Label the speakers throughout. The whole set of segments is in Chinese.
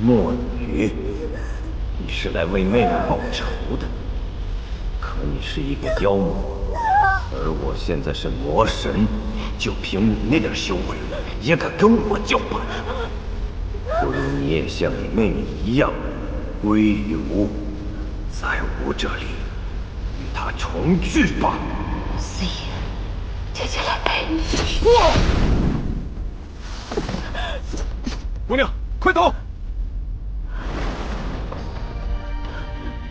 Speaker 1: 墨女，你是来为妹妹报仇的，可你是一个妖魔，而我现在是魔神，就凭你那点修为，也敢跟我叫板？不如你也像你妹妹一样，归于吾，在吾这里与她重聚吧。
Speaker 2: 思怡，姐姐来陪你。
Speaker 1: 姑娘，快走！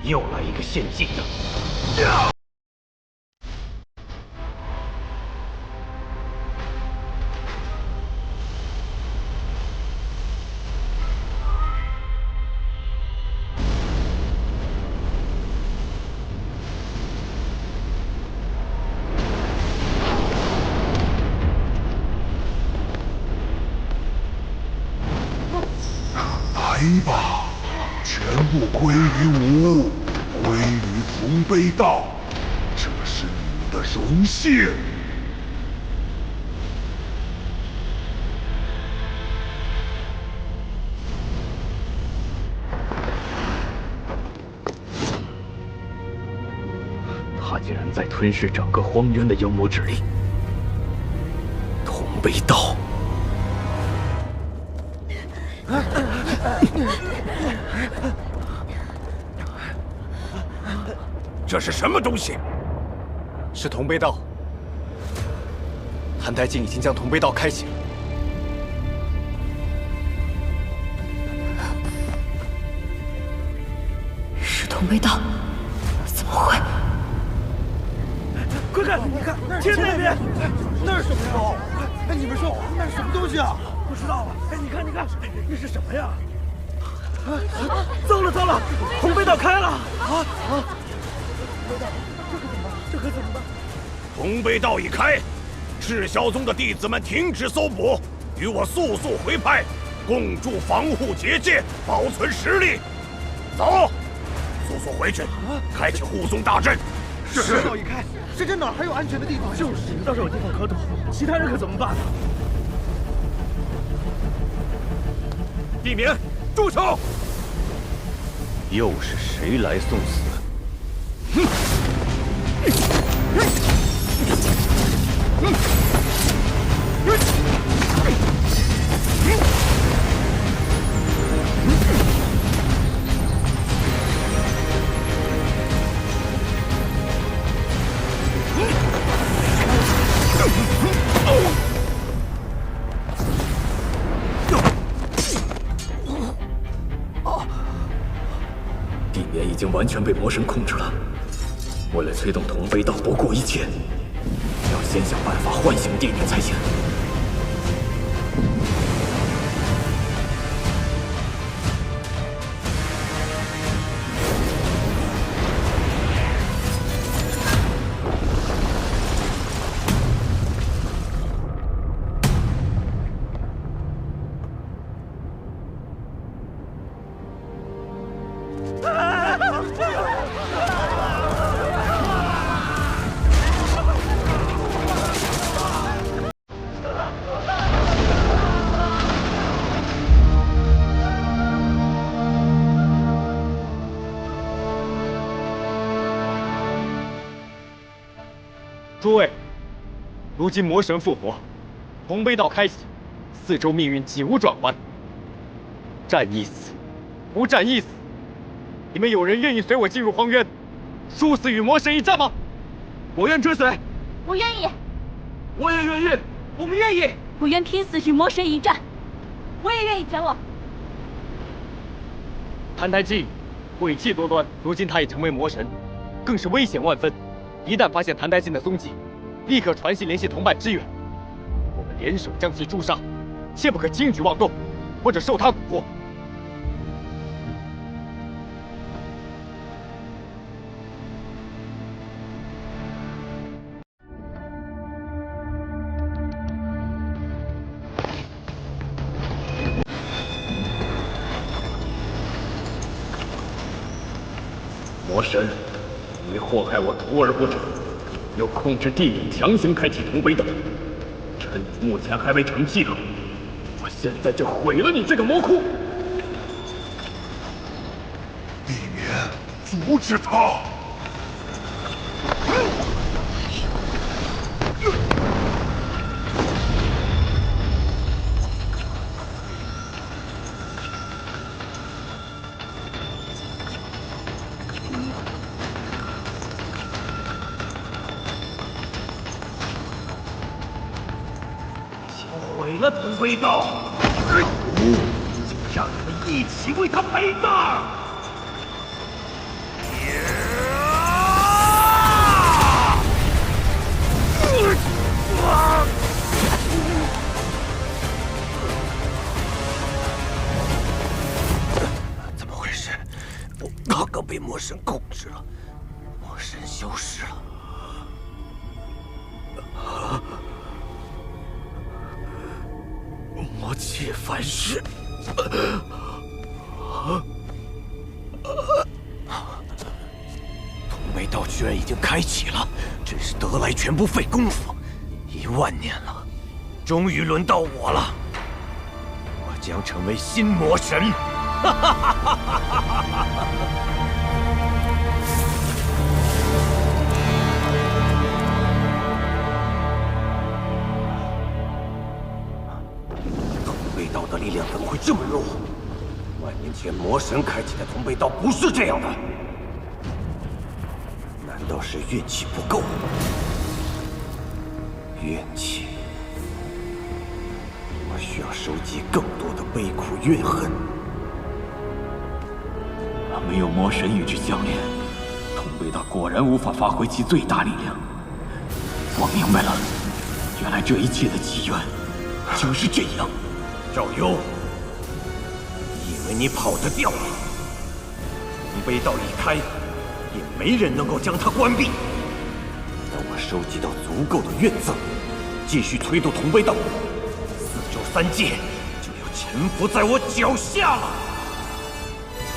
Speaker 1: 又来一个献祭的。
Speaker 3: 来吧，全部归于吾，归于同悲道，这是你的荣幸。
Speaker 1: 他竟然在吞噬整个荒渊的妖魔之力，同悲道。
Speaker 3: 这是什么东西？
Speaker 4: 是同悲道。谭台烬已经将同悲道开启了。
Speaker 2: 是同悲道？怎么会？
Speaker 5: 快看，你看，天那边，那是什么呀？哎，你们说那是什么东西啊？不知道啊。哎，你看，你看，那是什么呀？糟了糟了，同悲道开了！这可怎么办？
Speaker 3: 同悲道已开，赤霄宗的弟子们停止搜捕，与我速速回派，共筑防护结界，保存实力。走，速速回去，开启护宗大阵。
Speaker 5: 是。道已开，这阵哪还有安全的地方？就是，倒是有地方可躲，其他人可怎么办？
Speaker 3: 地明，住手！
Speaker 1: 又是谁来送死？
Speaker 4: 地面已经完全被魔神控制了。为了催动同悲道不顾一切，要先想办法唤醒地面才行。诸位，如今魔神复活，同悲道开启，四周命运几无转圜。战亦死，不战亦死。你们有人愿意随我进入荒渊，殊死与魔神一战吗？我愿追随。
Speaker 2: 我愿意。
Speaker 4: 我也愿意。我们愿意。
Speaker 2: 我愿拼死与魔神一战。我也愿意前往。
Speaker 4: 谭台烬诡计多端，如今他已成为魔神，更是危险万分。一旦发现谭台烬的踪迹，立刻传信联系同伴支援。我们联手将其诛杀，切不可轻举妄动，或者受他蛊惑。
Speaker 1: 魔神，因为祸害我徒儿不成，又控制地冥，强行开启同悲道。趁你目前还未成气候，我现在就毁了你这个魔窟！
Speaker 3: 阻止他！
Speaker 1: 毁了同归道，就让你们一起为他陪葬！
Speaker 5: 怎么回事？我刚刚被魔神控制了，魔神消失了。魔气反噬，同辈道居然已经开启了，真是得来全不费功夫。10000年了，终于轮到我了，我将成为新魔神！道的力量怎么会这么弱？10000年前魔神开启的同辈道不是这样的，难道是运气不够？运气，我需要收集更多的悲苦怨恨。
Speaker 6: 没有魔神与之相连，同辈道果然无法发挥其最大力量。我明白了，原来这一切的起源就是这样。
Speaker 5: 赵幽，以为你跑得掉吗？同辈道一开，也没人能够将它关闭。等我收集到足够的怨憎，继续推动同辈道，4州3界就要臣服在我脚下了。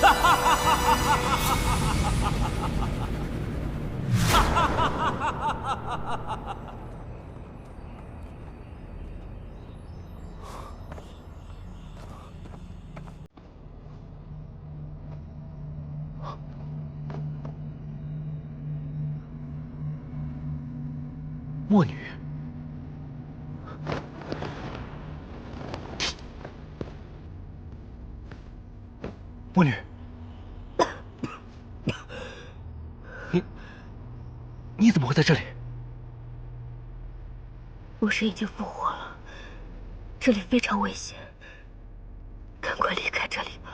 Speaker 5: 哈哈哈哈哈哈！
Speaker 4: 墨女，墨女，你怎么会在这里？
Speaker 2: 魔神已经复活了，这里非常危险，赶快离开这里吧。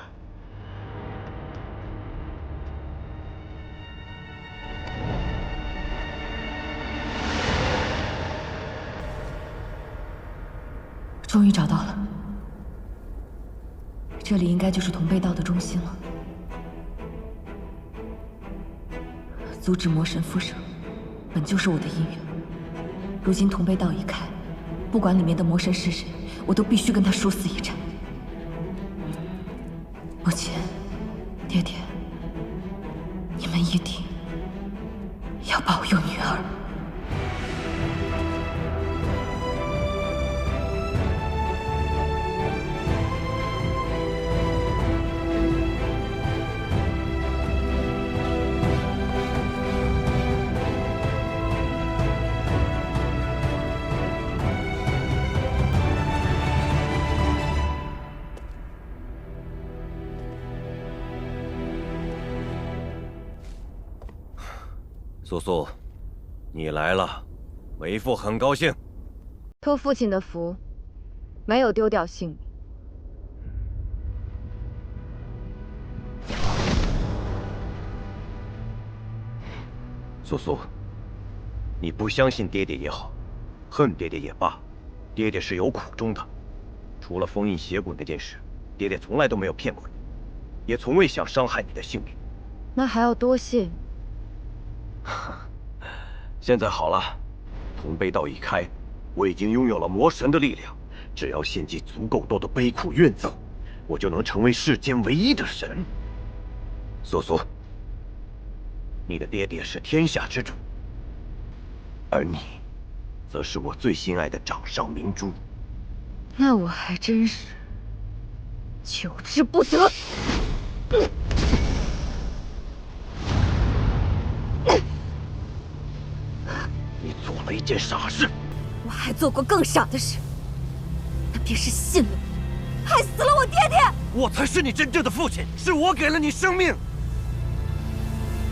Speaker 7: 终于找到了，这里应该就是同辈道的中心了。阻止魔神复生，本就是我的意愿。如今同辈道已开，不管里面的魔神是谁，我都必须跟他殊死一战。母亲，爹爹，你们一定要保佑女儿。
Speaker 5: 素素，你来了，为父很高兴。
Speaker 8: 托父亲的福，没有丢掉性命。
Speaker 1: 素素，你不相信爹爹也好，恨爹爹也罢，爹爹是有苦衷的。除了封印邪骨那件事，爹爹从来都没有骗过你，也从未想伤害你的性命。
Speaker 8: 那还要多谢你。
Speaker 1: 现在好了，同辈道已开，我已经拥有了魔神的力量。只要献祭足够多的悲苦怨憎，我就能成为世间唯一的神。素素，你的爹爹是天下之主，而你，则是我最心爱的掌上明珠。
Speaker 8: 那我还真是求之不得。
Speaker 1: 了一件傻事。
Speaker 7: 我还做过更傻的事，那便是信了你，害死了我爹爹。
Speaker 5: 我才是你真正的父亲，是我给了你生命。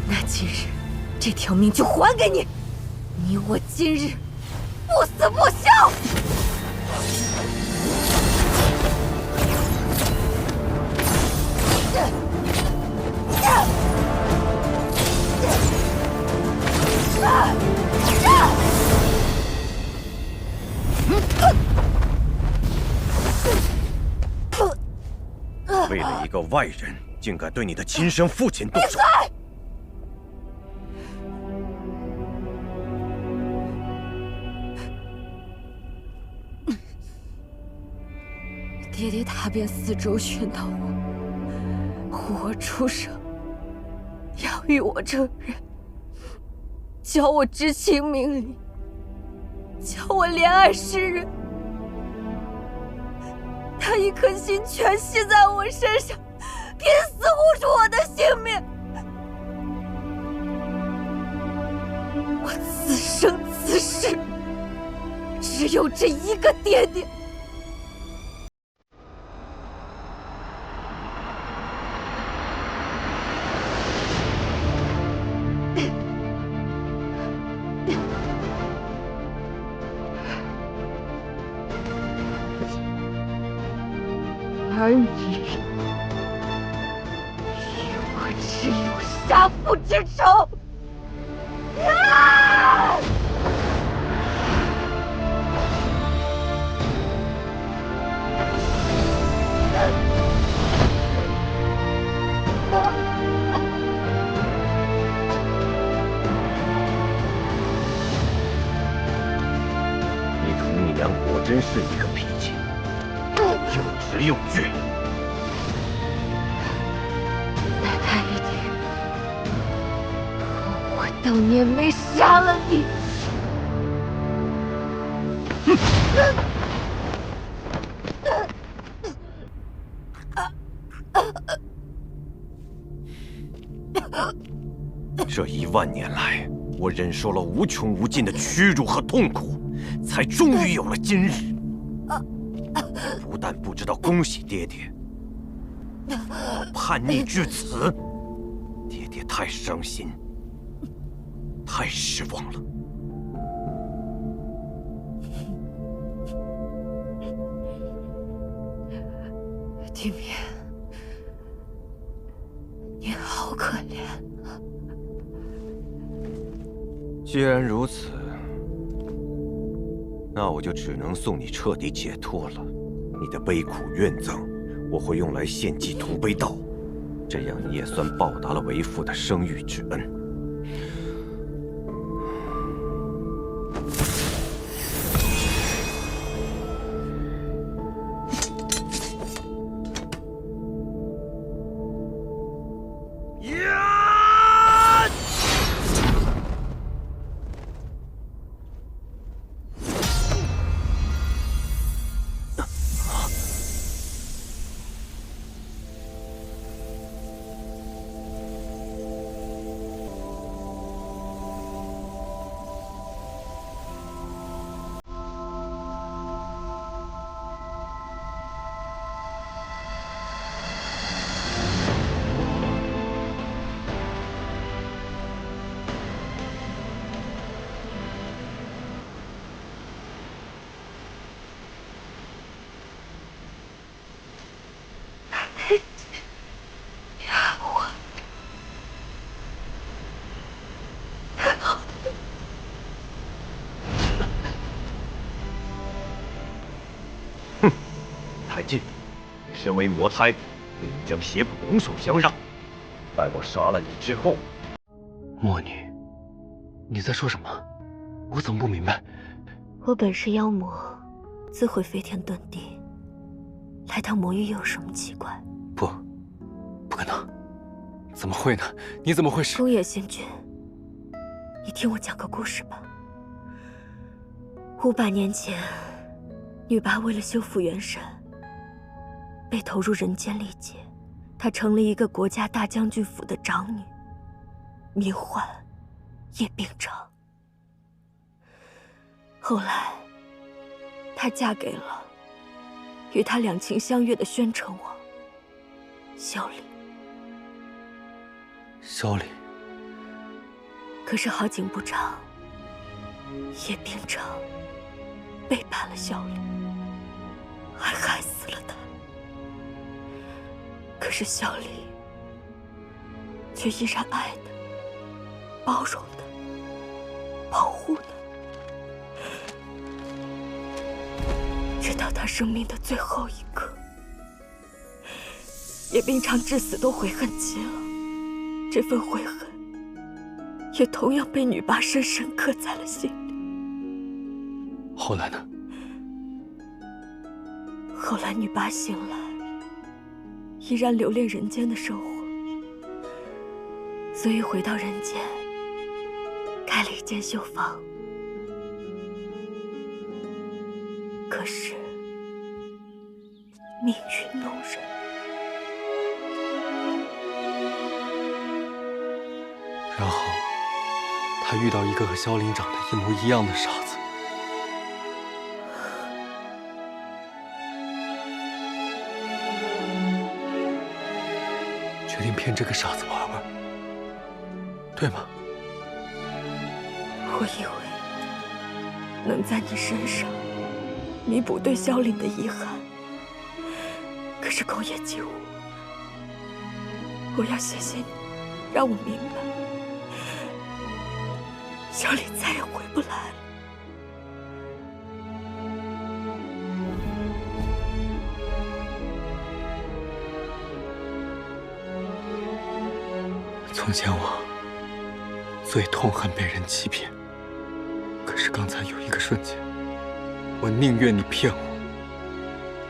Speaker 7: 那今日这条命就还给你，你我今日不死不休。
Speaker 3: 为了一个外人，竟敢对你的亲生父亲动手！
Speaker 7: 爹爹踏遍四周寻到我，护我出生，养育我成人，教我知情明理，教我怜爱世人。他一颗心全系在我身上，拼死护住我的性命。我此生此世只有这一个爹爹。而你与我只有杀父之仇。
Speaker 1: 你楚逆娘果真是一个脾气又直又倔。
Speaker 2: 那他一定恨我当年没杀了你。
Speaker 3: 这10000年来，我忍受了无穷无尽的屈辱和痛苦，才终于有了今日。不但不知道恭喜爹爹，我叛逆至此，爹爹太伤心，太失望了。
Speaker 7: 地面，你好可怜。
Speaker 3: 既然如此，那我就只能送你彻底解脱了。你的悲苦怨憎，我会用来献祭屠悲道，这样你也算报答了为父的生育之恩。
Speaker 1: 太近！你身为魔胎，应将邪谱拱手相让。待我杀了你之后，
Speaker 5: 魔女，你在说什么？我怎么不明白？
Speaker 2: 我本是妖魔，自会飞天遁地，来当魔域又有什么奇怪？
Speaker 5: 不可能，怎么会呢？你怎么会是？
Speaker 2: 宫野仙君，你听我讲个故事吧。500年前，女娲为了修复元神，被投入人间历劫。她成了一个国家大将军府的长女，名唤叶秉成。后来，她嫁给了与她两情相悦的宣城王萧离。
Speaker 5: 萧离。
Speaker 2: 可是好景不长，叶秉常背叛了萧离，还害死了他。可是萧离却依然爱他、包容他、保护他，直到他生命的最后一刻。叶秉常至死都悔恨极了，这份悔恨也同样被女娲深深刻在了心里。
Speaker 5: 后来呢？
Speaker 2: 后来女娲醒来，依然留恋人间的生活，所以回到人间，开了一间绣坊。可是命运弄人，
Speaker 5: 然后他遇到一个和萧林长得一模一样的傻子，决定骗这个傻子玩玩，对吗？
Speaker 2: 我以为能在你身上弥补对萧林的遗憾，可是狗也救我。我要谢谢你，让我明白，萧林再也回不来了。
Speaker 5: 从前我最痛恨被人欺骗，可是刚才有一个瞬间，我宁愿你骗我，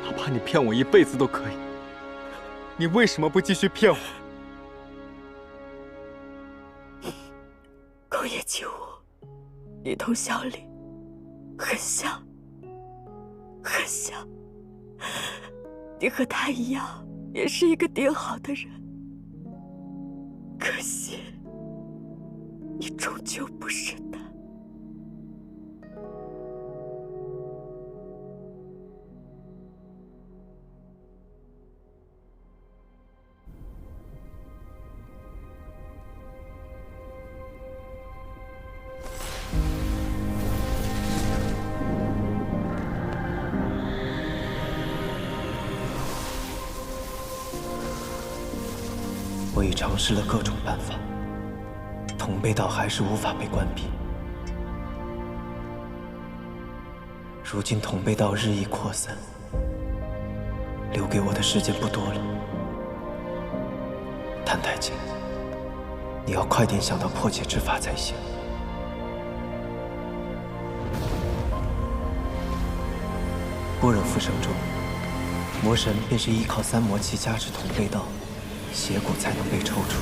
Speaker 5: 哪怕你骗我一辈子都可以。你为什么不继续骗我？
Speaker 2: 狗也救我，你同萧林很像，很像。你和他一样，也是一个顶好的人。可惜，你终究不是他。
Speaker 9: 我已尝试了各种办法，同辈道还是无法被关闭。如今同辈道日益扩散，留给我的时间不多了。谭太监，你要快点想到破解之法才行。般若复生中，魔神便是依靠三魔气加持同辈道，邪骨才能被抽出。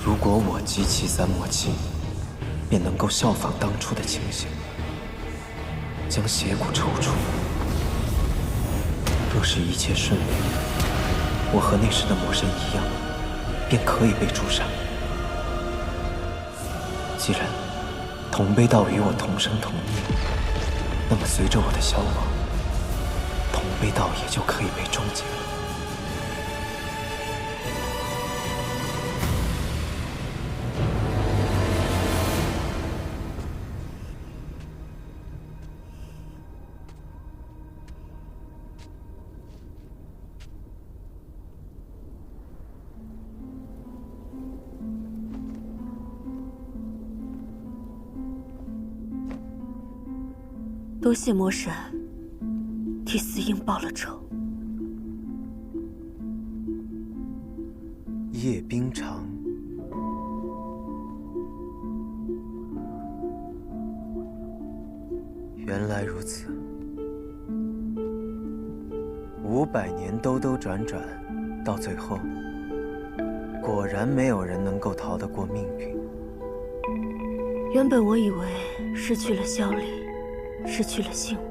Speaker 9: 如果我集齐三魔气，便能够效仿当初的情形，将邪骨抽出。若是一切顺利，我和那时的魔神一样，便可以被诛杀。既然同辈道与我同生同灭，那么随着我的消亡，同辈道也就可以被终结了。
Speaker 2: 多谢魔神替死婴报了仇。
Speaker 9: 叶冰常，原来如此。500年兜兜转转，到最后，果然没有人能够逃得过命运。
Speaker 2: 原本我以为失去了萧离，失去了性命，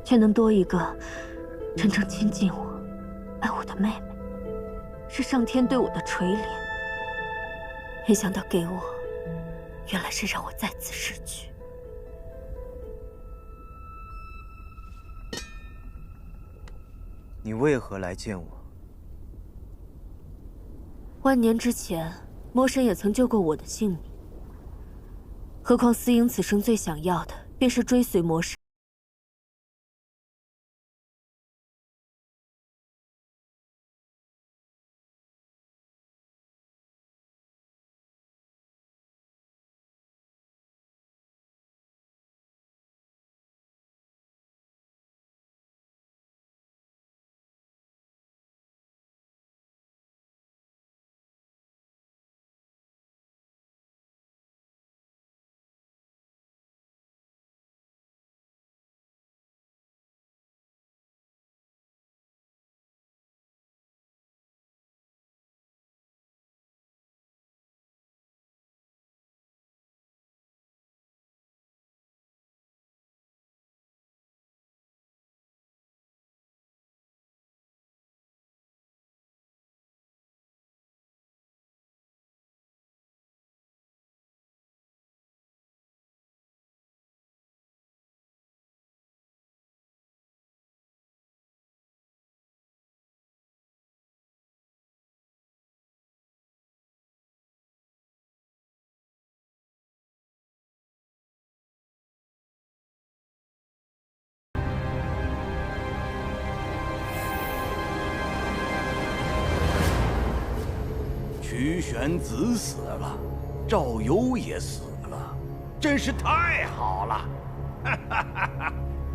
Speaker 2: 却能多一个真正亲近我、爱我的妹妹，是上天对我的垂怜。没想到给我，原来是让我再次失去。
Speaker 9: 你为何来见我？
Speaker 2: 万年之前，魔神也曾救过我的性命。何况司营此生最想要的，便是追随魔神。
Speaker 3: 曲玄子死了，赵幽也死了，真是太好了！哈哈哈哈！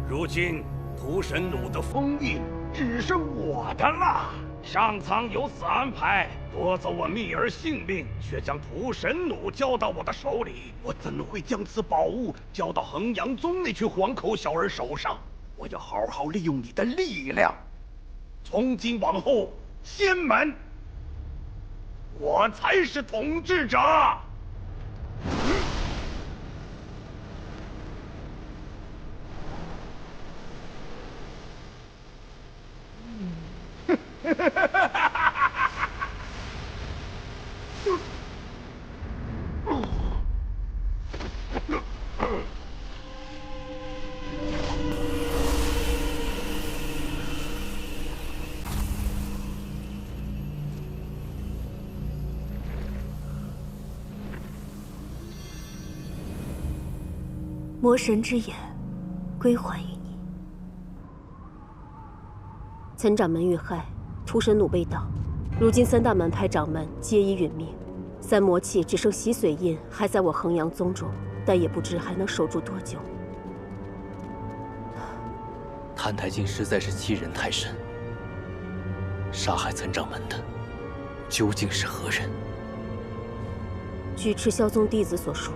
Speaker 3: 如今屠神弩的封印只剩我的了。上苍有此安排，夺走我蜜儿性命，却将屠神弩交到我的手里，我怎会将此宝物交到衡阳宗那群黄口小儿手上？我要好好利用你的力量。从今往后，仙门，我才是统治者。
Speaker 2: 魔神之眼，归还于你。
Speaker 10: 岑掌门遇害，屠神弩被盗，如今三大门派掌门皆已殒命，三魔器只剩洗髓印还在我衡阳宗中，但也不知还能守住多久。
Speaker 6: 谭台烬实在是欺人太甚，杀害岑掌门的究竟是何人？
Speaker 10: 据赤霄宗弟子所述，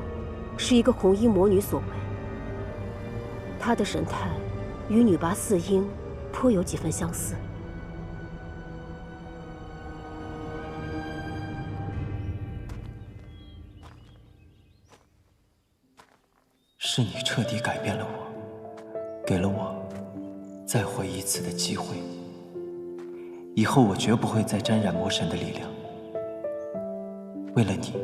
Speaker 10: 是一个红衣魔女所为。她的神态与女拔四英颇有几分相似。
Speaker 9: 是你彻底改变了我，给了我再活一次的机会。以后我绝不会再沾染魔神的力量。为了你，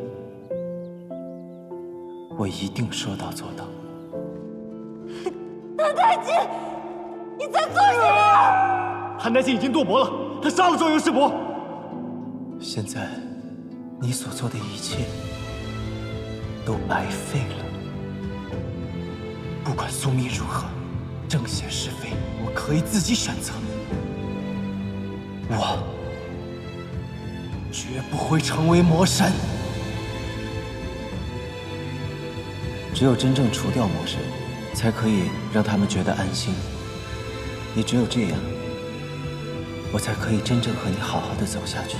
Speaker 9: 我一定说到做到。
Speaker 2: 谭台烬，你在做什么？
Speaker 4: 谭台烬已经堕魔了，他杀了庄游师伯。
Speaker 9: 现在，你所做的一切都白费了。不管宿命如何，正邪是非，我可以自己选择。我绝不会成为魔神。只有真正除掉魔神，才可以让他们觉得安心。也只有这样，我才可以真正和你好好的走下去。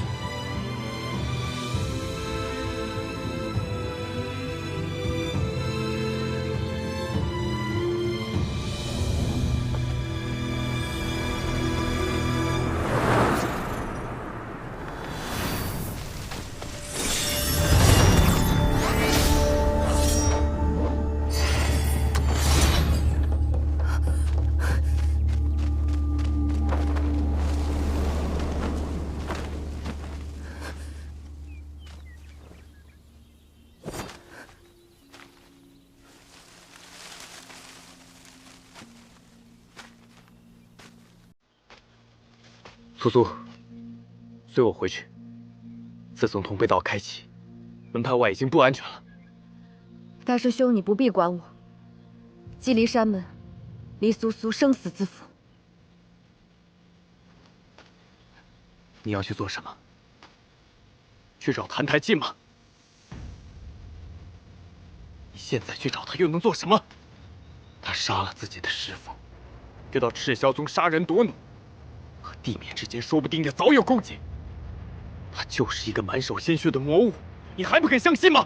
Speaker 4: 苏苏，随我回去。自从同北道开启，门派外已经不安全了。
Speaker 7: 大师兄，你不必管我。鸡离山门，离苏苏生死自负。
Speaker 4: 你要去做什么？去找谭台烬吗？你现在去找他又能做什么？他杀了自己的师父，又到赤霄宗杀人夺弩，和地面之间说不定也早有勾结。他就是一个满手鲜血的魔物，你还不肯相信吗？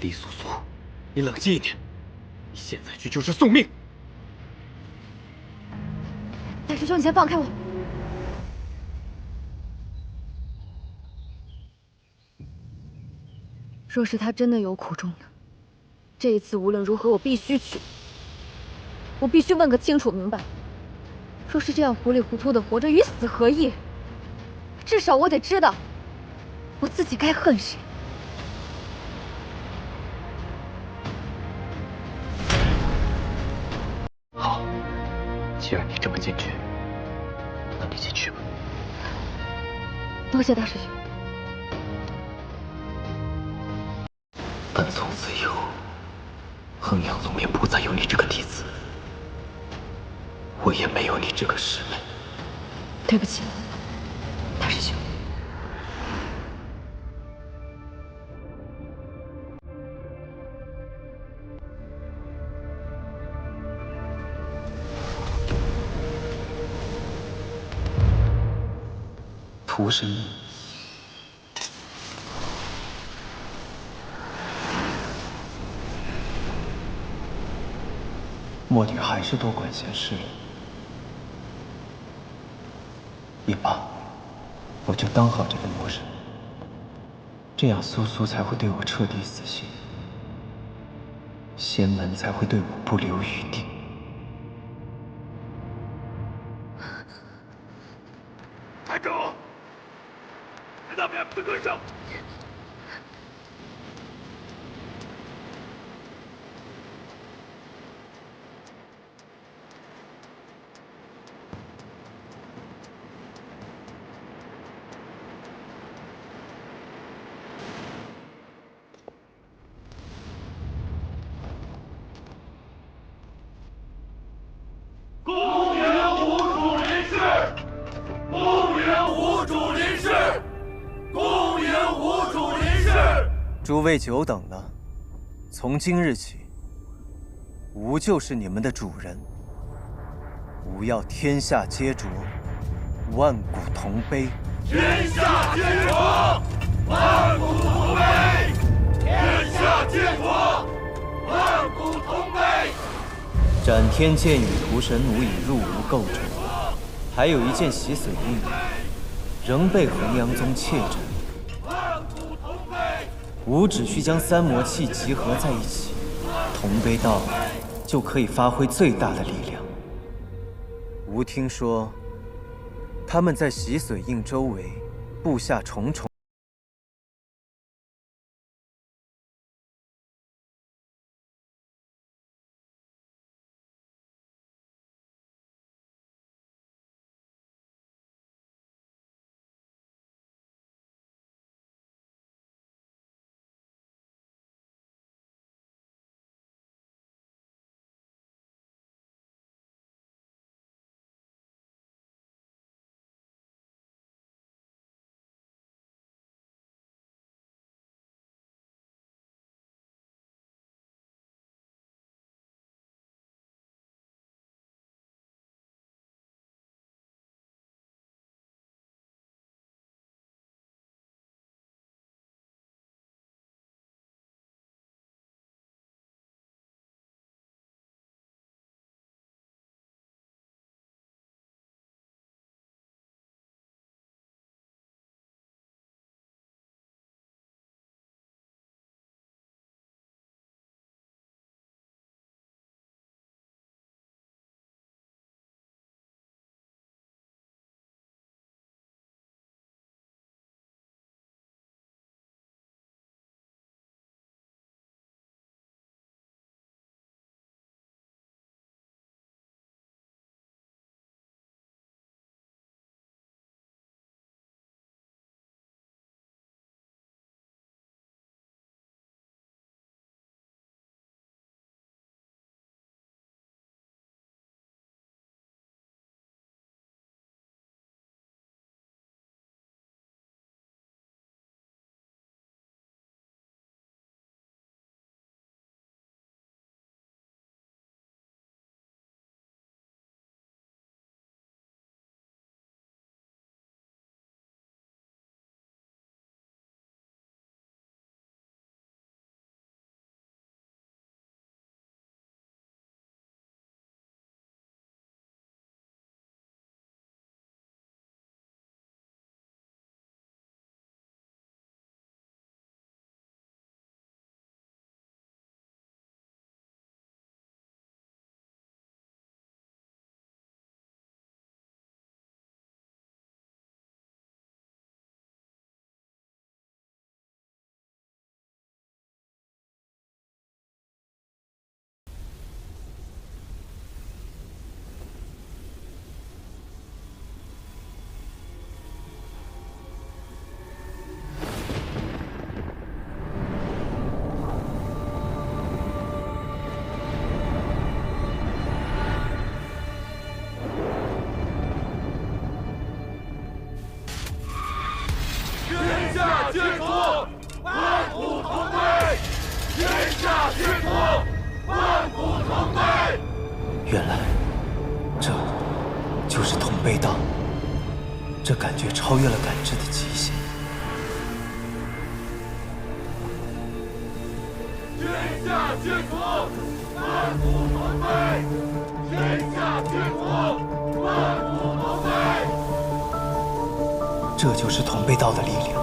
Speaker 4: 李苏苏，你冷静一点，你现在去就是送命。
Speaker 7: 大师兄，你先放开我。若是他真的有苦衷呢？这一次无论如何，我必须去。我必须问个清楚明白。若是这样糊里糊涂的活着，与死何异？至少我得知道，我自己该恨谁。
Speaker 4: 好，既然你这么坚决，那你先去吧。
Speaker 7: 多谢大师兄。
Speaker 6: 但从此以后，衡阳宗便不再有你这个弟子，我也没有你这个师妹。
Speaker 7: 对不起，大师兄。
Speaker 9: 屠神墓。墨女还是多管闲事了。也罢，我就当好这个魔神，这样苏苏才会对我彻底死心，仙门才会对我不留余地。
Speaker 3: 台主，那边不跟上。公园无主临事，公园无主临事，公园无主临事。
Speaker 9: 诸位久等了，从今日起，吾就是你们的主人。吾要天下皆浊，万古同悲。
Speaker 3: 天下皆浊，万古同悲。天下皆浊，万古同悲。
Speaker 9: 斩天剑与屠神弩已入吾构中，还有一件洗髓印，仍被衡阳宗窃斩。吾只需将三魔器集合在一起，同悲道就可以发挥最大的力量。吾听说，他们在洗髓印周围布下重重。
Speaker 11: 下皆除，万古同归！天下皆除，万古同归！
Speaker 9: 原来，这就是同辈道。这感觉超越了感知的极限。
Speaker 11: 天下皆除，万古同归！天下皆除，万古同归！
Speaker 9: 这就是同辈道的力量。